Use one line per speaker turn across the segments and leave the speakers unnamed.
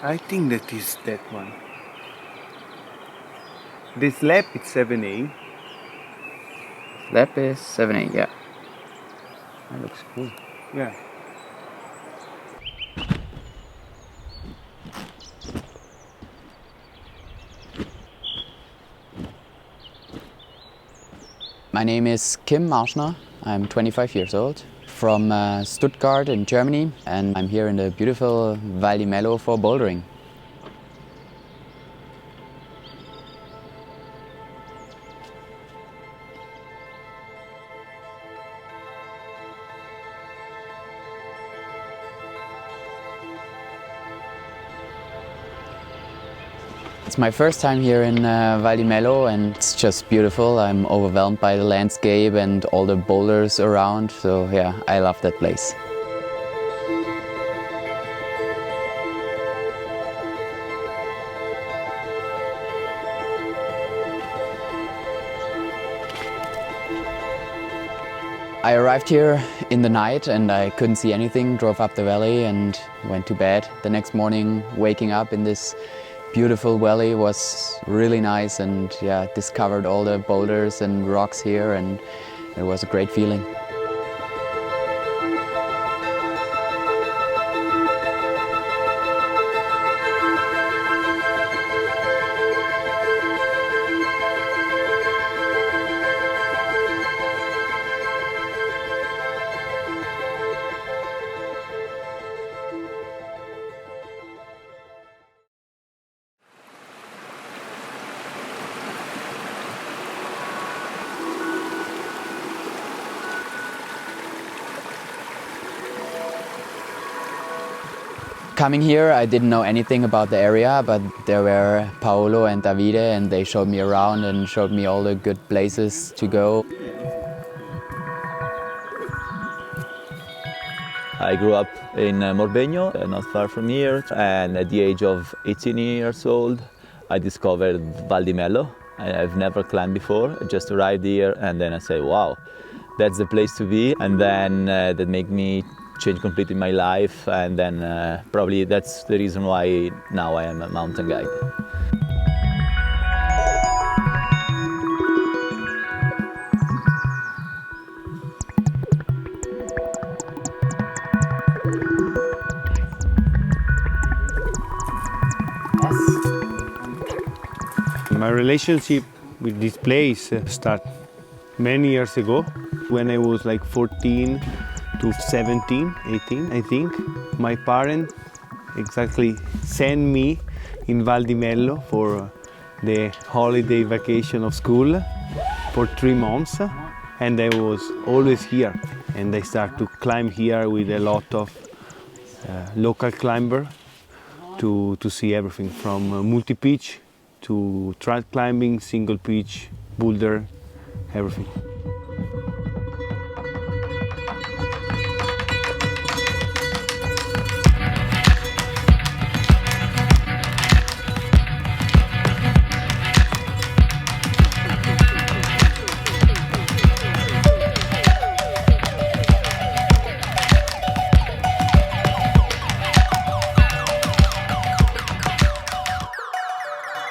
I think that is that one. The slab is 7A.
Lap is 7-8, yeah. That looks cool.
Yeah.
My name is Kim Marschner. I'm 25 years old, from Stuttgart in Germany, and I'm here in the beautiful Val di Mello for bouldering. It's my first time here in Val di Mello, and it's just beautiful. I'm overwhelmed by the landscape and all the boulders around, so yeah, I love that place. I arrived here in the night and I couldn't see anything, drove up the valley and went to bed. The next morning, waking up in this beautiful valley was really nice, and yeah, discovered all the boulders and rocks here, and it was a great feeling. Coming here, I didn't know anything about the area, but there were Paolo and Davide, and they showed me around and showed me all the good places to go.
I grew up in Morbegno, not far from here, and at the age of 18 years old, I discovered Val di Mello. I've never climbed before. I just arrived here, and then I say, wow, that's the place to be. And then that made me change completely my life, and then probably that's the reason why now I am a mountain guide.
My relationship with this place started many years ago, when I was like 14 to 17, 18, I think. My parents exactly sent me in Val di Mello for the holiday vacation of school for 3 months, and I was always here, and I started to climb here with a lot of local climbers to see everything from multi-pitch to trad climbing, single pitch, boulder, everything.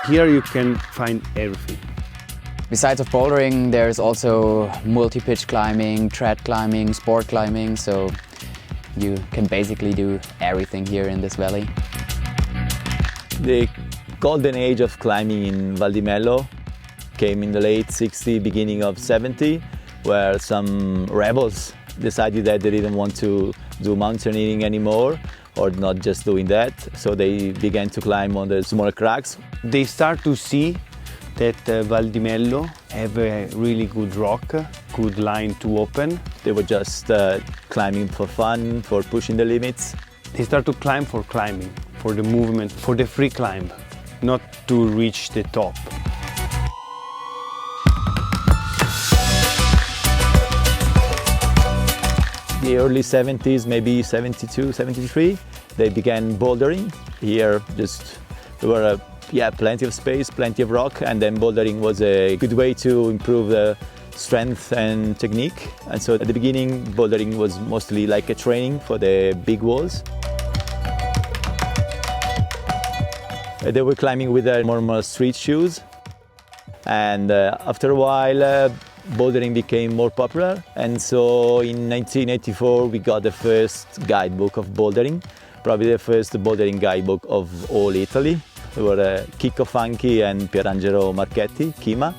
Here you can find everything.
Besides of bouldering, there's also multi-pitch climbing, trad climbing, sport climbing, so you can basically do everything here in this valley.
The golden age of climbing in Val di Mello came in the late 60s, beginning of 70, where some rebels decided that they didn't want to do mountaineering anymore, or not just doing that, so they began to climb on the smaller crags.
They start to see that Val di Mello have a really good rock, good line to open.
They were just climbing for fun, for pushing the limits.
They start to climb for climbing, for the movement, for the free climb, not to reach the top.
The early 70s, maybe 72, 73, they began bouldering. Here there were plenty of space, plenty of rock, and then bouldering was a good way to improve the strength and technique. And so at the beginning, bouldering was mostly like a training for the big walls. They were climbing with more street shoes. And after a while, bouldering became more popular. And so in 1984, we got the first guidebook of bouldering, probably the first bouldering guidebook of all Italy. They were Chicco Fanchi and Pierangelo Marchetti, Kima,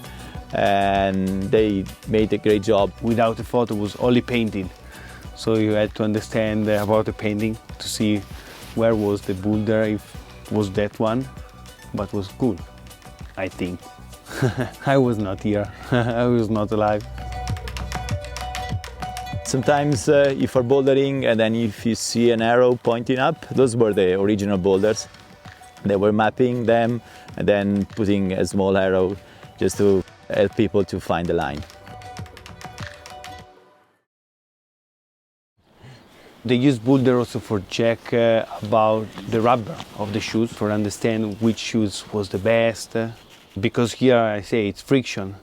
and they made a great job.
Without the photo, it was only painting. So you had to understand about the painting to see where was the boulder, if it was that one, but was cool, I think. I was not here, I was not alive.
Sometimes if you're bouldering and then if you see an arrow pointing up, those were the original boulders. They were mapping them and then putting a small arrow just to help people to find the line.
They use boulder also for check about the rubber of the shoes, for understand which shoes was the best. Because here I say it's friction.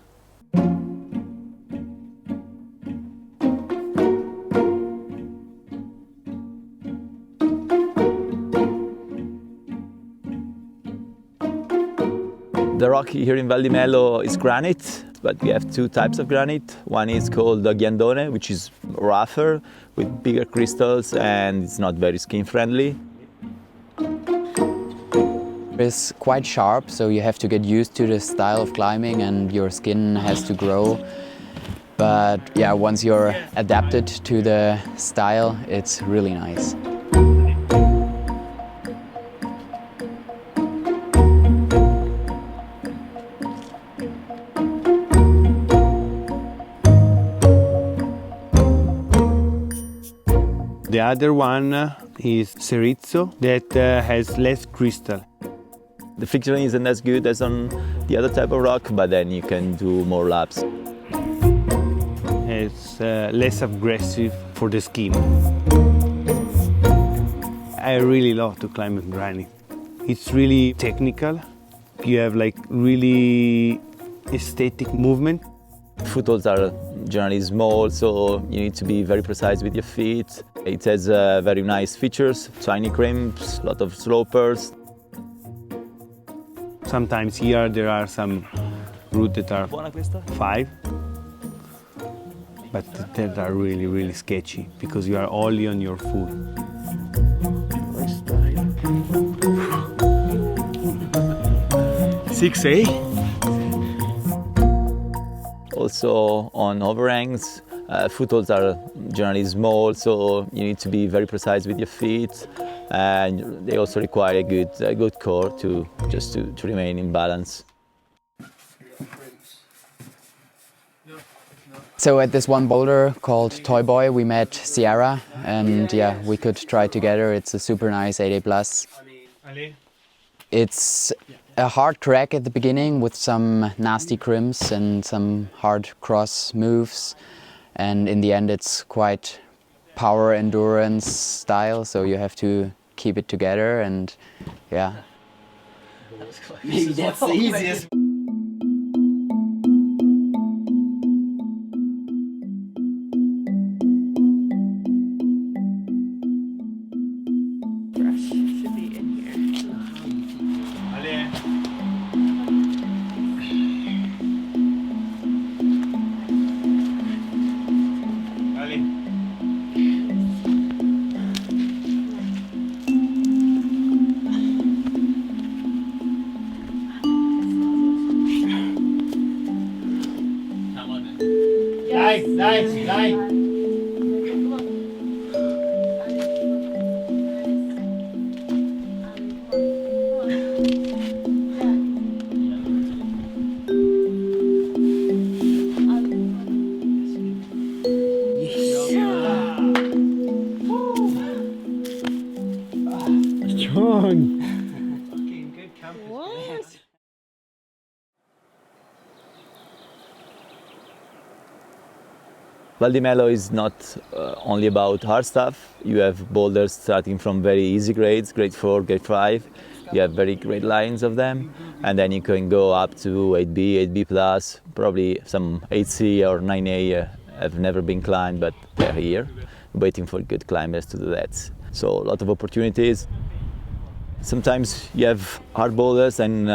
The rock here in Val Di Mello is granite, but we have two types of granite. One is called the ghiandone, which is rougher with bigger crystals and it's not very skin friendly.
It's quite sharp, so you have to get used to the style of climbing and your skin has to grow. But yeah, once you're adapted to the style, it's really nice.
The other one is cerizzo that has less crystal.
The friction isn't as good as on the other type of rock, but then you can do more laps.
It's less aggressive for the skin. I really love to climb in granite. It's really technical. You have like really aesthetic movement.
Footholds are generally small, so you need to be very precise with your feet. It has very nice features, tiny crimps, a lot of slopers.
Sometimes here there are some routes that are 5, but that are really, really sketchy because you are only on your foot. 6,
Also on overhangs, footholds are generally small, so you need to be very precise with your feet, and they also require a good core to remain in balance.
So at this one boulder called Toy Boy, we met Sierra, and yeah, we could try together. It's a super nice 8A+. It's a hard track at the beginning with some nasty crimps and some hard cross moves, and in the end it's quite power endurance style, so you have to keep it together, and yeah.
Maybe that's the easiest.
Brush should be in here.
Nice. Strong. Fucking good campus. What?
Val Di Mello is not only about hard stuff. You have boulders starting from very easy grades, grade 4, grade 5. You have very great lines of them, and then you can go up to 8B, 8B+, probably some 8C or 9A have never been climbed, but they're here, waiting for good climbers to do that. So a lot of opportunities. Sometimes you have hard boulders and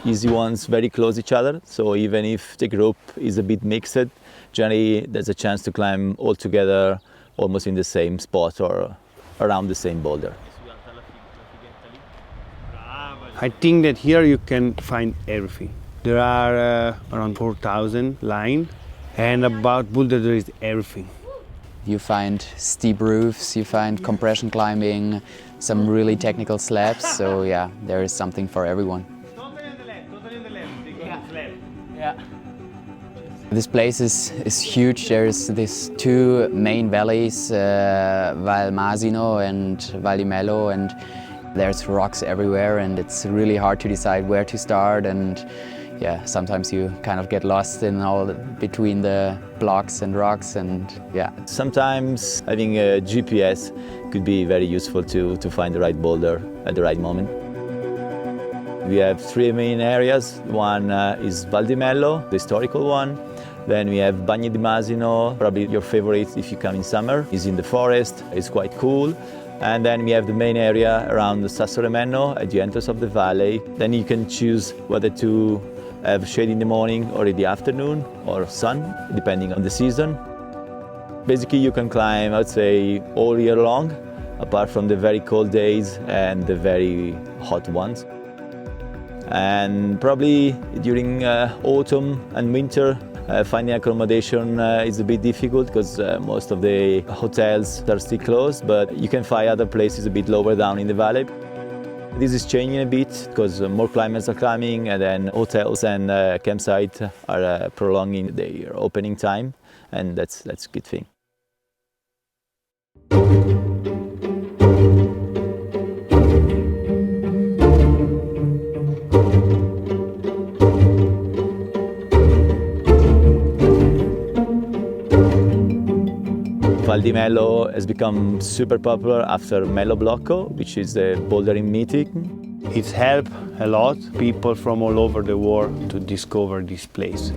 easy ones very close each other. So even if the group is a bit mixed, generally there's a chance to climb all together almost in the same spot or around the same boulder.
I think that here you can find everything. There are around 4,000 lines, and about boulder there is everything.
You find steep roofs, you find compression climbing, some really technical slabs, so yeah, there is something for everyone. This place is huge. There's these two main valleys, Val Masino and Val Di Mello, and there's rocks everywhere, and it's really hard to decide where to start. And yeah, sometimes you kind of get lost in all between the blocks and rocks, and yeah.
Sometimes having a GPS could be very useful to find the right boulder at the right moment. We have three main areas. One is Val Di Mello, the historical one. Then we have Bagni di Masino, probably your favorite if you come in summer. It's in the forest, it's quite cool. And then we have the main area around the Sasso Remenno at the entrance of the valley. Then you can choose whether to have shade in the morning or in the afternoon, or sun, depending on the season. Basically you can climb, I'd say, all year long, apart from the very cold days and the very hot ones. And probably during autumn and winter, finding accommodation is a bit difficult because most of the hotels are still closed, but you can find other places a bit lower down in the valley. This is changing a bit because more climbers are climbing, and then hotels and campsites are prolonging their opening time, and that's a good thing. Val Di Mello has become super popular after Mello Blocco, which is a bouldering meeting.
It's helped a lot people from all over the world to discover this place.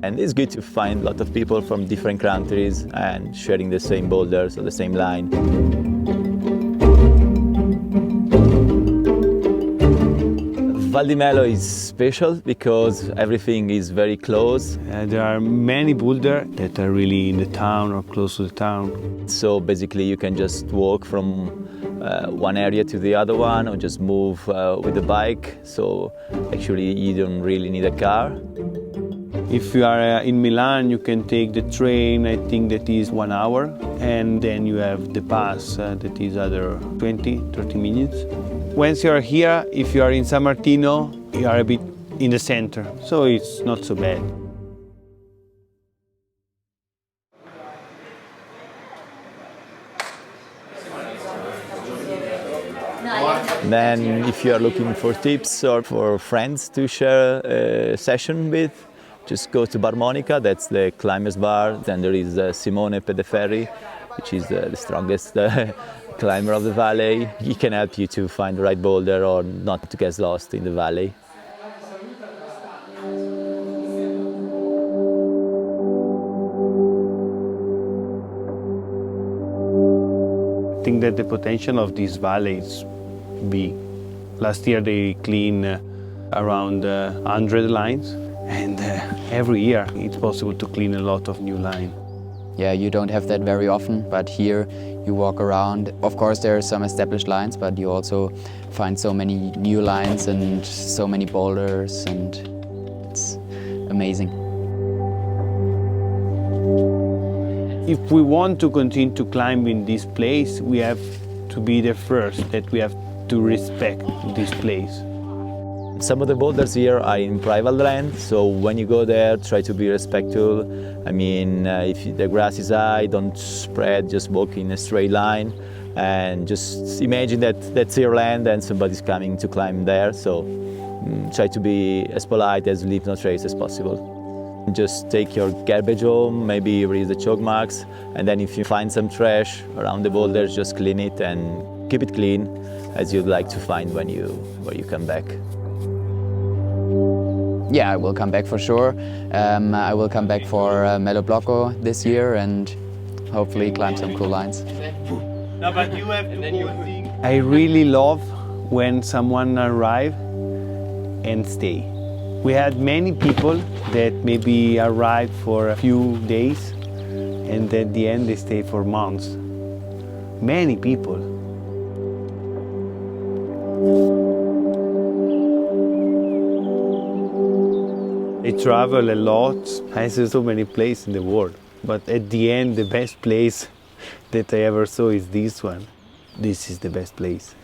And it's good to find a lot of people from different countries and sharing the same boulders or the same line. Val Di Mello is special because everything is very close.
There are many boulders that are really in the town or close to the town.
So basically you can just walk from one area to the other one, or just move with the bike. So actually you don't really need a car.
If you are in Milan, you can take the train, I think that is 1 hour, and then you have the bus that is other 20-30 minutes. Once you are here, if you are in San Martino, you are a bit in the center, so it's not so bad.
Then if you are looking for tips or for friends to share a session with, just go to Bar Monica, that's the climbers bar. Then there is Simone Pedeferri, which is the strongest climber of the valley. He can help you to find the right boulder or not to get lost in the valley.
I think that the potential of this valley is big. Last year they cleaned around 100 lines, and every year it's possible to clean a lot of new lines.
Yeah, you don't have that very often, but here you walk around. Of course, there are some established lines, but you also find so many new lines and so many boulders, and it's amazing.
If we want to continue to climb in this place, we have to be the first, that we have to respect this place.
Some of the boulders here are in private land, so when you go there, try to be respectful. I mean, if the grass is high, don't spread, just walk in a straight line, and just imagine that that's your land and somebody's coming to climb there, so try to be as polite, as leave no trace as possible. Just take your garbage home, maybe erase the chalk marks, and then if you find some trash around the boulders, just clean it and keep it clean, as you'd like to find when you come back.
Yeah, I will come back for sure. I will come back for Mello Blocco this year and hopefully climb some cool lines.
I really love when someone arrive and stay. We had many people that maybe arrived for a few days and at the end they stay for months. Many people. I travel a lot. I see so many places in the world. But at the end, the best place that I ever saw is this one. This is the best place.